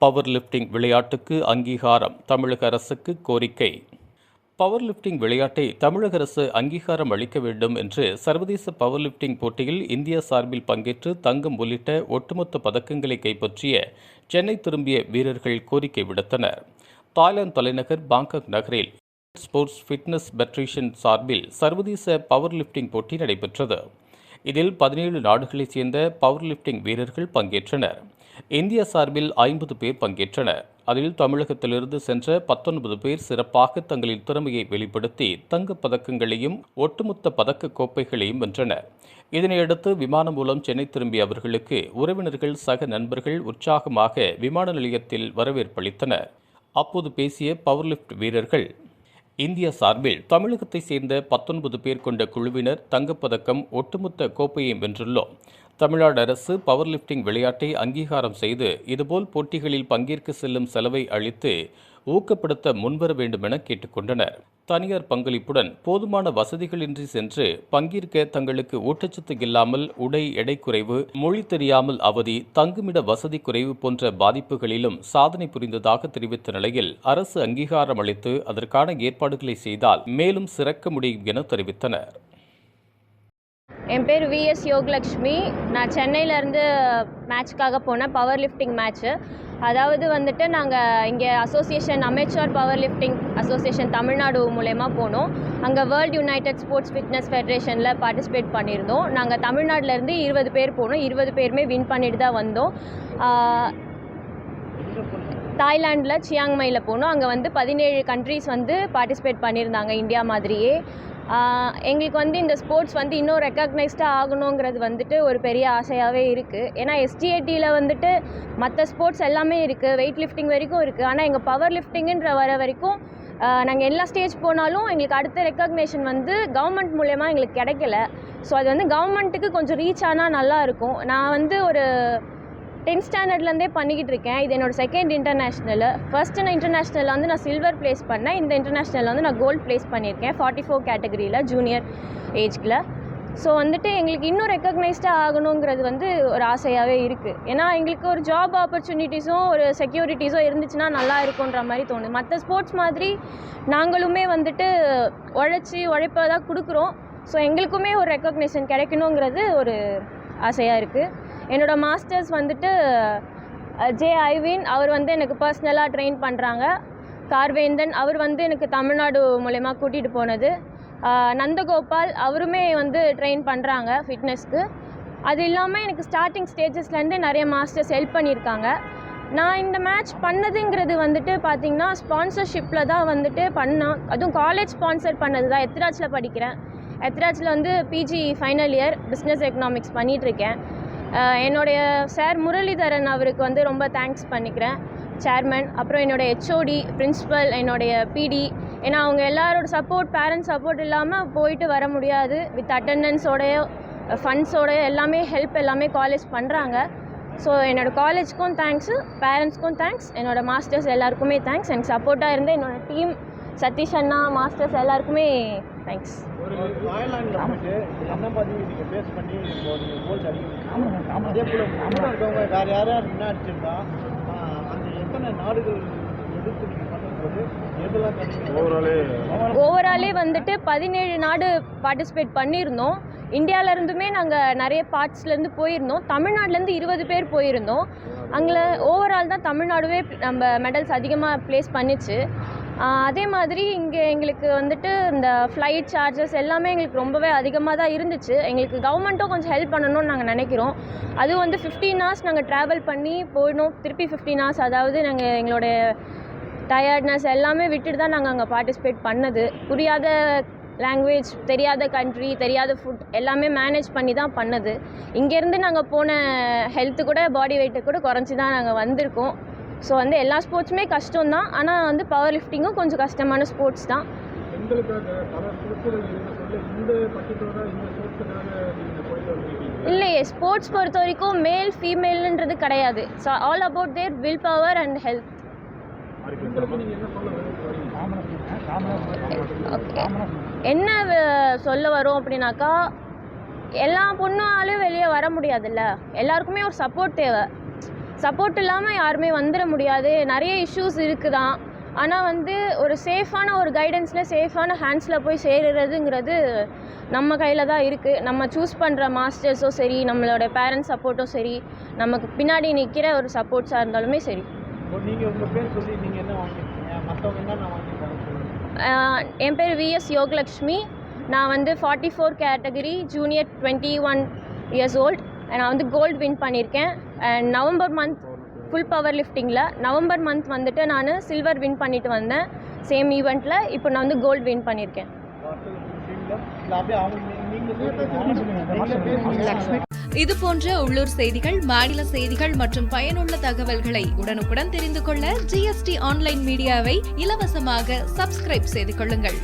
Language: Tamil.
பவர் லிஃப்டிங் விளையாட்டுக்கு அங்கீகாரம் தமிழக அரசுக்கு கோரிக்கை. பவர் லிஃப்டிங் விளையாட்டை தமிழக அரசு அங்கீகாரம் அளிக்க வேண்டும் என்று சர்வதேச பவர் லிஃப்டிங் போட்டியில் இந்தியா சார்பில் பங்கேற்று தங்கம் உள்ளிட்ட ஒட்டுமொத்த பதக்கங்களை கைப்பற்றிய சென்னை திரும்பிய வீரர்கள் கோரிக்கை விடுத்தனர். தாய்லாந்து தலைநகர் பாங்காக் நகரில் ஸ்போர்ட்ஸ் ஃபிட்னஸ் ஃபெடரேஷன் சார்பில் சர்வதேச பவர் லிஃப்டிங் போட்டி நடைபெற்றது. இதில் 17 நாடுகளைச் சேர்ந்த பவர் லிஃப்டிங் வீரர்கள் பங்கேற்றனர். இந்தியா சார்பில் 50 பேர் பங்கேற்றனர். அதில் தமிழகத்திலிருந்து சென்ற 19 பேர் சிறப்பாக தங்களின் திறமையை வெளிப்படுத்தி தங்கப் பதக்கங்களையும் ஒட்டுமொத்த பதக்க கோப்பைகளையும் வென்றனர். இதனையடுத்து விமானம் மூலம் சென்னை திரும்பிய அவர்களுக்கு உறவினர்கள், சக நண்பர்கள் உற்சாகமாக விமான நிலையத்தில் வரவேற்பளித்தனர். அப்போது பேசிய பவர் லிஃப்ட் வீரர்கள், இந்தியா சார்பில் தமிழகத்தைச் சேர்ந்த 19 பேர் கொண்ட குழுவினர் தங்கப்பதக்கம், ஒட்டுமொத்த கோப்பையை வென்றுள்ளோம். தமிழ்நாடு அரசு பவர் லிஃப்டிங் விளையாட்டை அங்கீகாரம் செய்து இதுபோல் போட்டிகளில் பங்கேற்க செல்லும் செலவை அளித்து ஊக்கப்படுத்த முன்வர வேண்டும் என கேட்டுக்கொண்டனர். தனியார் பங்களிப்புடன் போதுமான வசதிகளின்றி சென்று பங்கேற்க தங்களுக்கு ஊட்டச்சத்து இல்லாமல் உடை எடை குறைவு, மொழி தெரியாமல் அவதி, தங்குமிட வசதி குறைவு போன்ற பாதிப்புகளிலும் சாதனை புரிந்ததாக தெரிவித்த நிலையில் அரசு அங்கீகாரம் அளித்து அதற்கான ஏற்பாடுகளை செய்தால் மேலும் சிறக்க முடியும் என தெரிவித்தனர். என் பேர் விஎஸ் யோகலக்ஷ்மி. நான் சென்னையிலேருந்து மேட்ச்க்காக போனேன், பவர் லிஃப்டிங் மேட்ச்சு. அதாவது வந்துட்டு நாங்கள் இங்கே association amateur power lifting association Tamil Nadu மூலயமா போனோம். அங்கே வேர்ல்டு யுனைடெட் ஸ்போர்ட்ஸ் ஃபிட்னஸ் ஃபெடரேஷனில் பார்ட்டிசிபேட் பண்ணியிருந்தோம். நாங்கள் தமிழ்நாட்டிலேருந்து 20 பேர் போனோம். 20 பேருமே வின் பண்ணிட்டு தான் வந்தோம். தாய்லாண்டில் சியாங்மையில் போனோம். அங்கே வந்து 17 கண்ட்ரீஸ் வந்து பார்ட்டிசிபேட் பண்ணியிருந்தாங்க இந்தியா மாதிரியே. எங்களுக்கு வந்து இந்த ஸ்போர்ட்ஸ் வந்து இன்னும் ரெக்கக்னைஸ்டாக ஆகணுங்கிறது வந்துட்டு ஒரு பெரிய ஆசையாகவே இருக்குது. ஏன்னா எஸ்டிஏடியில் வந்துட்டு மற்ற ஸ்போர்ட்ஸ் எல்லாமே இருக்குது, வெயிட் லிஃப்டிங் வரைக்கும் இருக்குது. ஆனால் எங்கள் பவர் லிஃப்டிங்குன்ற வர வரைக்கும் நாங்கள் எல்லா ஸ்டேஜ் போனாலும் எங்களுக்கு அடுத்த ரெக்கக்னேஷன் வந்து கவர்மெண்ட் மூலயமா எங்களுக்கு கிடைக்கல. ஸோ அது வந்து கவர்மெண்ட்டுக்கு கொஞ்சம் ரீச் ஆனால் நல்லாயிருக்கும். நான் வந்து ஒரு 10th ஸ்டாண்டர்ட்லேருந்தே பண்ணிக்கிட்டு இருக்கேன். இது என்னோடய செகண்ட் இன்டர்நேஷ்னல். ஃபர்ஸ்ட்டு நான் இன்டர்நேஷ்னலில் வந்து நான் சில்வர் ப்ளேஸ் பண்ணேன். இந்த இன்டர்நேஷ்னலில் வந்து நான் கோல்டு ப்ளேஸ் பண்ணியிருக்கேன் 44 கேட்டகரியில் ஜூனியர் ஏஜ்கில். ஸோ வந்துட்டு எங்களுக்கு இன்னும் ரெக்கக்னைஸ்டாக ஆகணுங்கிறது வந்து ஒரு ஆசையாகவே இருக்குது. ஏன்னா எங்களுக்கு ஒரு ஜாப் ஆப்பர்ச்சுனிட்டிஸும் ஒரு செக்யூரிட்டிஸும் இருந்துச்சுன்னா நல்லா இருக்குன்ற மாதிரி தோணுது. மற்ற ஸ்போர்ட்ஸ் மாதிரி நாங்களுமே வந்துட்டு உழைப்பை தான் கொடுக்குறோம். ஸோ எங்களுக்குமே ஒரு ரெக்கக்னேஷன் கிடைக்கணுங்கிறது ஒரு ஆசையாக இருக்குது. என்னோடய மாஸ்டர்ஸ் வந்துட்டு ஜே ஐவின், அவர் வந்து எனக்கு பர்சனலாக ட்ரெயின் பண்ணுறாங்க. கார்வேந்தன், அவர் வந்து எனக்கு தமிழ்நாடு மூலயமா கூட்டிகிட்டு போனது. நந்தகோபால், அவருமே வந்து ட்ரெயின் பண்ணுறாங்க ஃபிட்னஸ்க்கு. அது இல்லாமல் எனக்கு ஸ்டார்டிங் ஸ்டேஜஸ்லேருந்து நிறைய மாஸ்டர்ஸ் ஹெல்ப் பண்ணியிருக்காங்க. நான் இந்த மேட்ச் பண்ணதுங்கிறது வந்துட்டு பார்த்திங்கன்னா ஸ்பான்சர்ஷிப்பில் தான் வந்துட்டு பண்ணேன். அதுவும் காலேஜ் ஸ்பான்சர் பண்ணது தான். எத்ராஜில் படிக்கிறேன். எத்ராஜில் வந்து PG final year business economics பண்ணிகிட்ருக்கேன். என்னுடைய சார் முரளிதரன், அவருக்கு வந்து ரொம்ப தேங்க்ஸ் பண்ணிக்கிறேன், சேர்மன். அப்புறம் என்னோடய ஹெச்ஓடி, பிரின்ஸிபல், என்னுடைய பிடி. ஏன்னா அவங்க எல்லாரோட சப்போர்ட், பேரண்ட்ஸ் சப்போர்ட் இல்லாமல் போயிட்டு வர முடியாது. வித் அட்டெண்டன்ஸோடைய, ஃபண்ட்ஸோடைய எல்லாமே ஹெல்ப் எல்லாமே காலேஜ் பண்ணுறாங்க. ஸோ என்னோடய காலேஜ்க்கும் தேங்க்ஸு, பேரண்ட்ஸ்க்கும் தேங்க்ஸ், என்னோடய மாஸ்டர்ஸ் எல்லாருக்குமே தேங்க்ஸ். எனக்கு சப்போர்ட்டாக இருந்த என்னோடய டீம், சதீஷ் அண்ணா, மாஸ்டர்ஸ் எல்லாருக்குமே தேங்க்ஸ். ஓவராலே வந்துட்டு 17 நாடு பார்ட்டிசிபேட் பண்ணியிருந்தோம். இந்தியாவிலேருந்துமே நாங்கள் நிறைய பார்ட்ஸ்லேருந்து போயிருந்தோம். தமிழ்நாட்டிலேருந்து 20 பேர் போயிருந்தோம். அங்கே ஓவரால் தான் தமிழ்நாடுவே நம்ம மெடல்ஸ் அதிகமாக ப்ளேஸ் பண்ணிச்சு. அதே மாதிரி இங்கே எங்களுக்கு வந்துட்டு இந்த ஃப்ளைட் சார்ஜஸ் எல்லாமே எங்களுக்கு ரொம்பவே அதிகமாக தான் இருந்துச்சு. எங்களுக்கு கவர்மெண்ட்டும் கொஞ்சம் ஹெல்ப் பண்ணணும்னு நாங்கள் நினைக்கிறோம். அதுவும் வந்து 15 ஹவர்ஸ் நாங்கள் ட்ராவல் பண்ணி போயிடணும், திருப்பி 15 ஹவர்ஸ். அதாவது நாங்கள் எங்களுடைய டயர்ட்னஸ் எல்லாமே விட்டுட்டு தான் நாங்கள் அங்கே பார்ட்டிசிபேட் பண்ணது. புரியாத லாங்குவேஜ், தெரியாத கண்ட்ரி, தெரியாத ஃபுட் எல்லாமே மேனேஜ் பண்ணி தான் பண்ணது. இங்கேருந்து நாங்கள் போன ஹெல்த்து கூட, பாடி வெயிட்டு கூட குறைச்சி தான் நாங்கள் வந்திருக்கோம். ஸோ வந்து எல்லா ஸ்போர்ட்ஸுமே கஷ்டம் தான். ஆனால் வந்து பவர் லிஃப்டிங்கும் கொஞ்சம் கஷ்டமான ஸ்போர்ட்ஸ் தான். இல்லையே, ஸ்போர்ட்ஸ் பொறுத்த வரைக்கும் மேல் ஃபீமேல்ன்றது கிடையாது. So all about their will power and health. என்ன சொல்ல வரும் அப்படின்னாக்கா, எல்லா பொண்ணாலும் வெளியே வர முடியாதுல்ல, எல்லாருக்குமே ஒரு சப்போர்ட் தேவை. சப்போர்ட் இல்லாமல் யாருமே வந்துட முடியாது. நிறைய இஷ்யூஸ் இருக்குதான். ஆனால் வந்து ஒரு சேஃபான ஒரு கைடன்ஸில் சேஃபான ஹேண்ட்ஸில் போய் சேருறதுங்கிறது நம்ம கையில் தான் இருக்குது. நம்ம சூஸ் பண்ணுற மாஸ்டர்ஸும் சரி, நம்மளோட பேரண்ட்ஸ் சப்போர்ட்டும் சரி, நமக்கு பின்னாடி நிற்கிற ஒரு சப்போர்ட்ஸாக இருந்தாலுமே சரி. நீங்கள் உங்கள் பேர் சொல்லி நீங்கள் என்ன வாங்கியிருக்கீங்க, மற்றவங்க என்ன வாங்கியிருக்காங்க? என் பேர் விஎஸ் யோகலக்ஷ்மி. நான் வந்து 44 கேட்டகரி ஜூனியர் 21 இயர்ஸ் ஓல்ட். நான் வந்து கோல்டு வின் பண்ணியிருக்கேன். And November month full power லிஃப்டிங்கில் நவம்பர் மந்த் வந்துட்டு நான் சில்வர் வின் பண்ணிட்டு வந்தேன் சேம் ஈவெண்ட்டில். இப்போ நான் வந்து கோல்டு வின் பண்ணியிருக்கேன். இது போன்ற உள்ளூர் செய்திகள், மாநில செய்திகள் மற்றும் பயனுள்ள தகவல்களை உடனுக்குடன் தெரிந்து கொள்ள GST ஆன்லைன் மீடியாவை இலவசமாக சப்ஸ்கிரைப் செய்து கொள்ளுங்கள்.